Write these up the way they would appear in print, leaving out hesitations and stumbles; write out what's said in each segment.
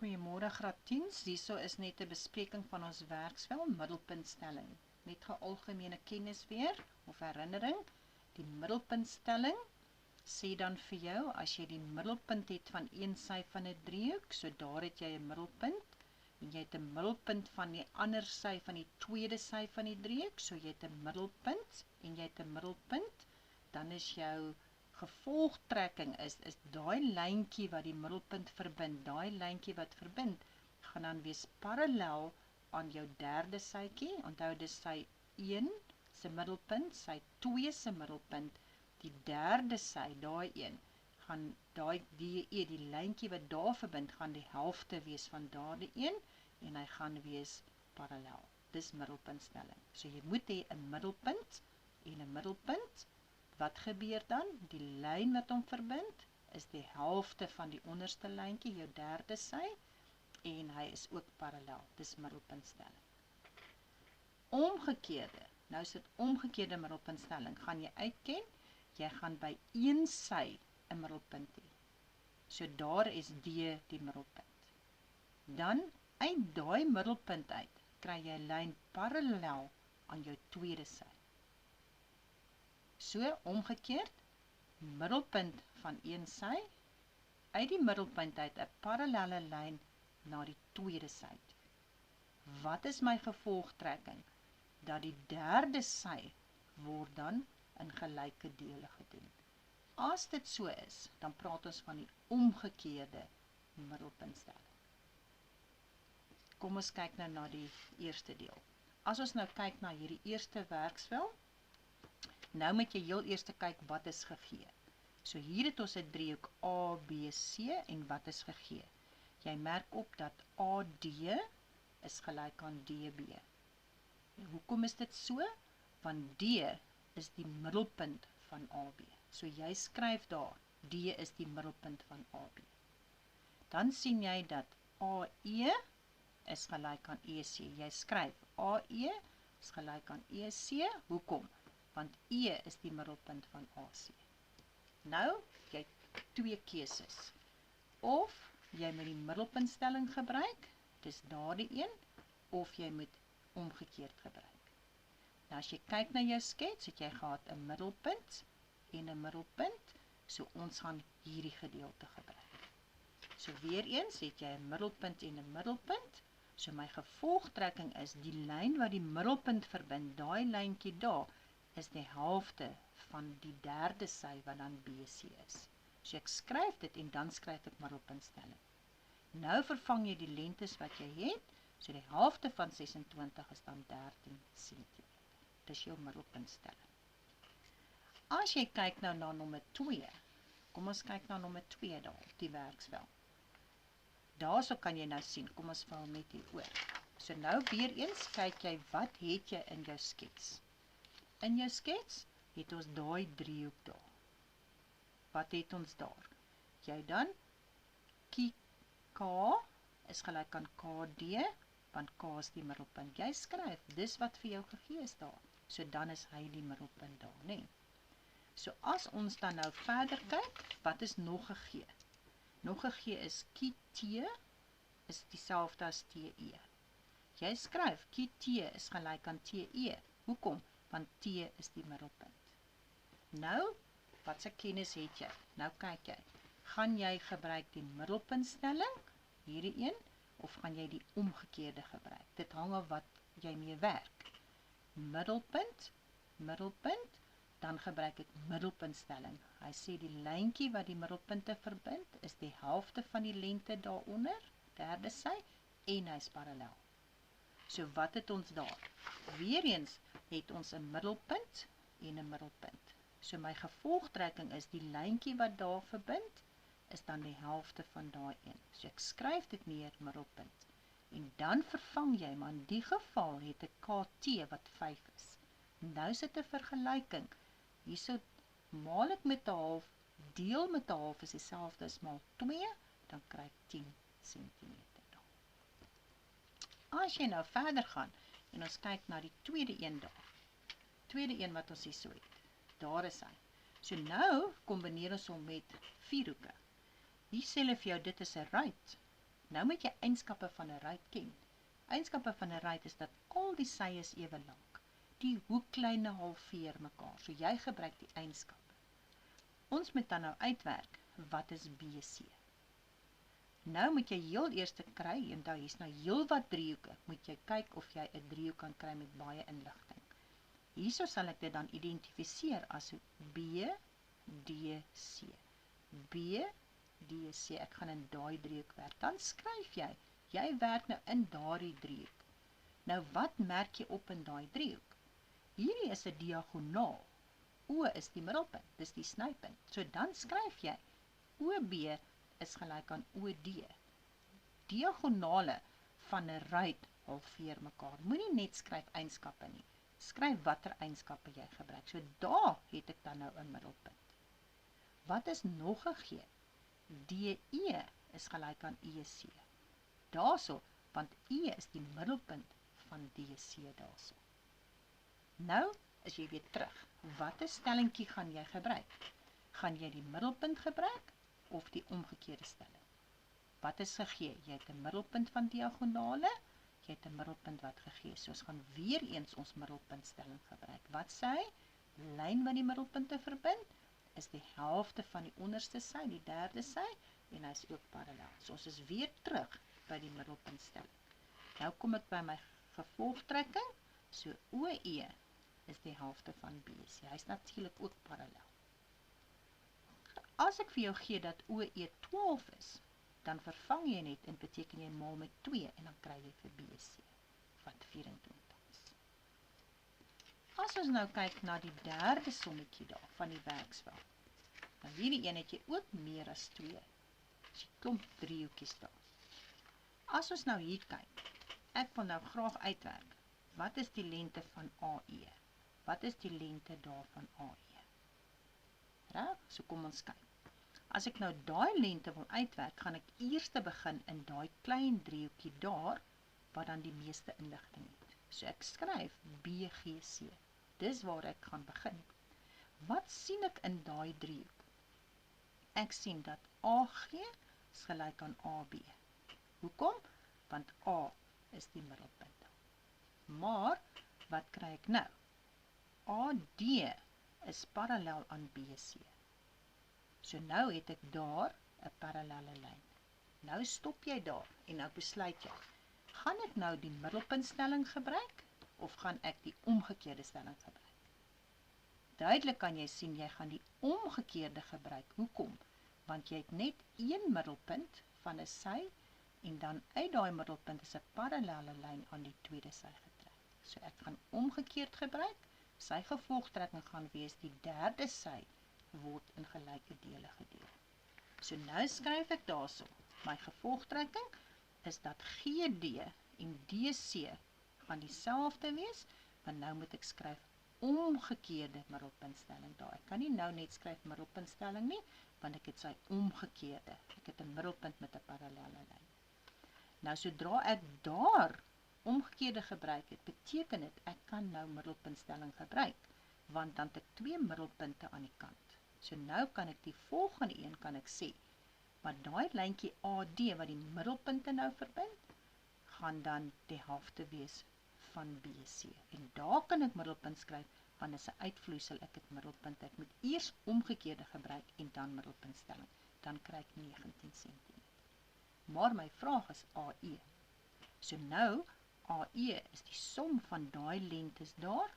Goeiemôre graad 10. Hierso is net 'n bespreking van ons werksvel middelpuntstelling. Net algemene kennis weer of herinnering. Die middelpuntstelling sê dan vir jou as jy die middelpunt het van een sy van 'n driehoek, so daar het jy 'n middelpunt. En jy het 'n middelpunt van die ander sy van die tweede sy van die driehoek, so jy het 'n middelpunt en jy het 'n middelpunt, dan is jou gevolgtrekking is daai lyntjie wat die middelpunt verbind, daai lyntjie wat verbind, gaan dan wees parallel aan jou derde sytjie. Onthou dis sy 1 se middelpunt, sy 2 se middelpunt, die derde sy, daai een, gaan daai die lyntjie wat daar verbind, gaan die helfte wees van daardie een en hy gaan wees parallel. Dis middelpuntstelling. So jy moet hê 'n middelpunt en 'n middelpunt. Wat gebeur dan? Die lyn wat hom verbind is die helfte van die onderste lyntjie, jou derde sy, en hy is ook parallel. Dis middelpuntstelling. Omgekeerde. Nou is dit omgekeerde middelpuntstelling. Gaan jy uitken? Jy gaan by een sy 'n middelpunt hê. So daar is D die middelpunt. Dan uit daai middelpunt uit kry jy 'n lyn parallel aan jou tweede sy. So omgekeerd, middelpunt van een sy, uit die middelpunt uit 'n parallelle lyn na die tweede sy toe. Wat is my gevolgtrekking? Dat die derde sy word dan in gelyke dele gedoen. As dit so is, dan praat ons van die omgekeerde middelpuntstelling. Kom ons kyk nou na die eerste deel. As ons nou kyk na hierdie eerste werksvel, nou moet jy heel eers kyk wat is gegee. So hier het ons 'n driehoek A, B, C en wat is gegee. Jy merk op dat AD is gelyk aan DB. Hoekom is dit so? Want D is die middelpunt van AB. So jy skryf daar, D is die middelpunt van AB. Dan sien jy dat AE is gelyk aan EC. Jy skryf AE is gelyk aan EC. Hoekom? Want E is die middelpunt van AC. Nou, jy het twee keuses. Of jy moet die middelpuntstelling gebruik, dis daardie een, of jy moet omgekeerd gebruik. Nou as jy kyk na jou skets, het jy gehad 'n middelpunt en 'n middelpunt, so ons gaan hierdie gedeelte gebruik. So weer eens het jy 'n middelpunt en 'n middelpunt, so my gevolgtrekking is die lyn wat die middelpunt verbind, daai lyntjie daar, is die helfte van die derde sy wat dan BC is. So ek skryf dit en dan skryf ek middelpuntstelling. Nou vervang jy die lengtes wat jy het, so die helfte van 26 is dan 13 cm. Dis jou middelpuntstelling. As jy kyk nou na nommer 2, kom ons kyk na nommer 2 daar, die werksvel. Daarso kan jy nou sien, kom ons val net hier oor. So nou weer eens kyk jy, wat het jy in jou skets? In jou skets het ons daai driehoek daar. Wat het ons daar? Jy dan, K is gelyk aan KD, want K is die middelpunt. Jy skryf, dis wat vir jou gegee is daar. So dan is hy die middelpunt daar, nee. So as ons dan nou verder kyk, wat is nog gegee? Nog gegee is KT is dieselfde as TE. Jy skryf, KT is gelyk aan TE. Hoekom? Want T is die middelpunt. Nou, wat se kennis het jy? Nou kyk jy, gaan jy gebruik die middelpuntstelling, hierdie een, of gaan jy die omgekeerde gebruik? Dit hang af wat jy mee werk. Middelpunt, middelpunt, dan gebruik ek middelpuntstelling. Hy sê die lyntjie wat die middelpunte verbind, is die helfte van die lengte daaronder, derde sy, en hy is parallel. So wat het ons daar? Weereens het ons 'n middelpunt en 'n middelpunt. So my gevolgtrekking is die lyntjie wat daar verbind, is dan die helfte van daai een. So ek skryf dit neer, middelpunt. En dan vervang jy, maar in die geval het ek KT wat 5 is. Nou is dit 'n vergelyking. Hierso maal ek met 'n half, deel met 'n half is dieselfde as maal 2, dan kry ek 10 cm. As jy nou verder gaan, en ons kyk na die tweede een daar. Tweede een wat ons hier so het. Daar is hy. So nou kombineer ons hom met vierhoeke. Hier sê hulle vir jou, dit is 'n ruit. Nou moet jy eienskappe van 'n ruit ken. Eienskappe van 'n ruit is dat al die sye is ewe lank. Die hoeklyne halveer mekaar, so jy gebruik die eienskappe. Ons moet dan nou uitwerk, wat is BC? Nou moet jy heel eers kry, en daar is nou heel wat driehoeke, moet jy kyk of jy 'n driehoek kan kry met baie inligting. Hierso sal ek dit dan identifiseer as BDC. BDC, ek gaan in daai driehoek werk. Dan skryf jy werk nou in daardie driehoek. Nou wat merk jy op in daai driehoek? Hierdie is 'n diagonaal. O is die middelpunt, dis die snypunt. So dan skryf jy OB is gelyk aan OD. Diagonale van 'n ruit halveer mekaar. Moenie net skryf eienskappe nie. Skryf watter eienskappe jy gebruik. So daar het ek dan nou 'n middelpunt. Wat is nog gegee? DE is gelyk aan EC. Daarso, want E is die middelpunt van DC daarso. Nou is jy weer terug. Watter stellingkie gaan jy gebruik? Gaan jy die middelpunt gebruik of die omgekeerde stelling? Wat is gegee? Jy het 'n middelpunt van diagonale, jy het 'n middelpunt wat gegee is. So ons gaan weer eens ons middelpuntstelling gebruik. Wat sê hy? Lyn wat die middelpunte verbind is die helfte van die onderste sy, die derde sy, en hy is ook parallel. So ons is weer terug by die middelpuntstelling. Nou kom ek by my gevolgtrekking. So OE is die helfte van BC. Hy is natuurlik ook parallel. As ek vir jou gee dat OE 12 is, dan vervang jy net en beteken jy maal met 2 en dan kry jy vir BC wat 24 is. As ons nou kyk na die derde sommetjie daar van die werksvel, dan hierdie een het jy ook meer as 2. So klomp driehoekies daar. As ons nou hier kyk, ek wil nou graag uitwerk, wat is die lengte van AE? Wat is die lengte daar van AE? Reg? So kom ons kyk. As ek nou daai lengte wil uitwerk, gaan ek eers begin in daai klein driehoekie daar, wat dan die meeste inligting het. So ek skryf BGC. Dis waar ek gaan begin. Wat sien ek in daai driehoek? Ek sien dat AG is gelyk aan AB. Hoekom? Want A is die middelpunt. Maar, wat kry ek nou? AD is parallel aan BC. So nou het ek daar 'n parallelle lyn. Nou stop jy daar en nou besluit jy, gaan ek nou die middelpuntstelling gebruik of gaan ek die omgekeerde stelling gebruik? Duidelik kan jy sien, jy gaan die omgekeerde gebruik. Hoekom? Want jy het net een middelpunt van 'n sy en dan uit daai middelpunt is 'n parallelle lyn aan die tweede sy getrek. So ek gaan omgekeerd gebruik. Sy gevolgtrekking gaan wees die derde sy word in gelyke dele gedeel. So nou skryf ek daarso, my gevolgtrekking is dat GD en DC gaan dieselfde wees, want nou moet ek skryf omgekeerde middelpuntstelling daar. Ek kan nie nou net skryf middelpuntstelling nie, want ek het sy omgekeerde. Ek het 'n middelpunt met 'n parallelle lyn. Nou sodra ek daar omgekeerde gebruik het, beteken dit ek kan nou middelpuntstelling gebruik, want dan het ek 2 middelpunte aan die kant. So nou kan ek die volgende een kan ek sê, maar daai lyntjie AD wat die middelpunte nou verbind, gaan dan die helfte wees van BC. En daar kan ek middelpunt skryf, want is 'n uitvloeisel, ek het middelpunte. Ek moet eers omgekeerde gebruik en dan middelpuntstelling. Dan kry ek 19 cm. Maar my vraag is AE. So nou, AE is die som van daai lengtes daar.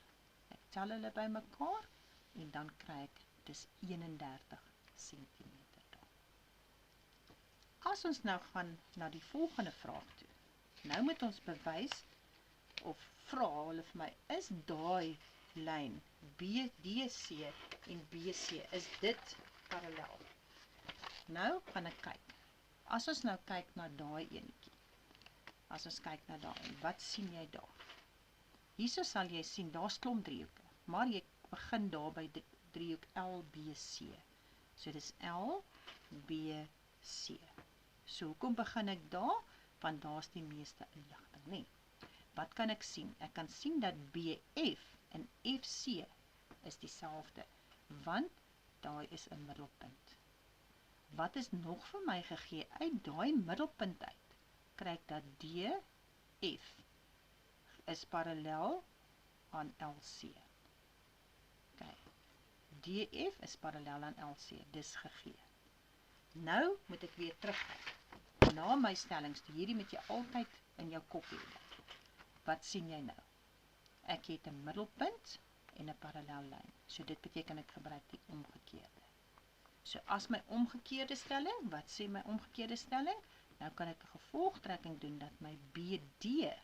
Ek tel hulle by mekaar en dan kry ek dis 31 cm daar. As ons nou gaan na die volgende vraag toe. Nou moet ons bewys of vra hulle vir my, is daai lyn BDC en BC, is dit parallel? Nou gaan ek kyk. As ons nou kyk na daai enetjie. As ons kyk na daai, wat sien jy daar? Hierso sal jy sien, daar's klomp driehoeke, maar jy begin daar by die driehoek LBC. So dis LBC. So hoekom begin ek daar? Want daar's die meeste inligting, nee. Wat kan ek sien? Ek kan sien dat BF en FC is dieselfde, want daai is 'n middelpunt. Wat is nog vir my gegee uit daai middelpunt uit? kry ek dat DF is parallel aan LC. Okay. DF is parallel aan LC, dis gegee. Nou moet ek weer terugkyk. Na my stellings, hierdie moet jy altyd in jou kop hê. Wat sien jy nou? Ek het 'n middelpunt en 'n parallellyn. So dit beteken ek gebruik die omgekeerde. So as my omgekeerde stelling, wat sê my omgekeerde stelling? Nou kan ek 'n gevolgtrekking doen dat my BD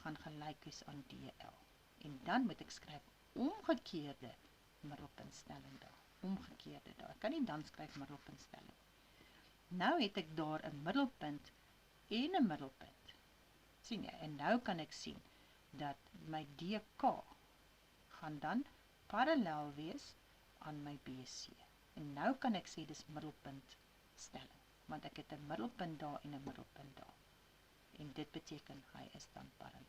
gaan gelyk wees aan DL. En dan moet ek skryf omgekeerde middelpuntstelling daar. Omgekeerde daar. Ek kan nie dan skryf middelpuntstelling. Nou het ek daar 'n middelpunt en 'n middelpunt. Sien jy? En nou kan ek sien dat my DK gaan dan parallel wees aan my BC. En nou kan ek sê dis middelpuntstelling, want ek het 'n middelpunt daar en 'n middelpunt daar. En dit beteken hy is dan parallel.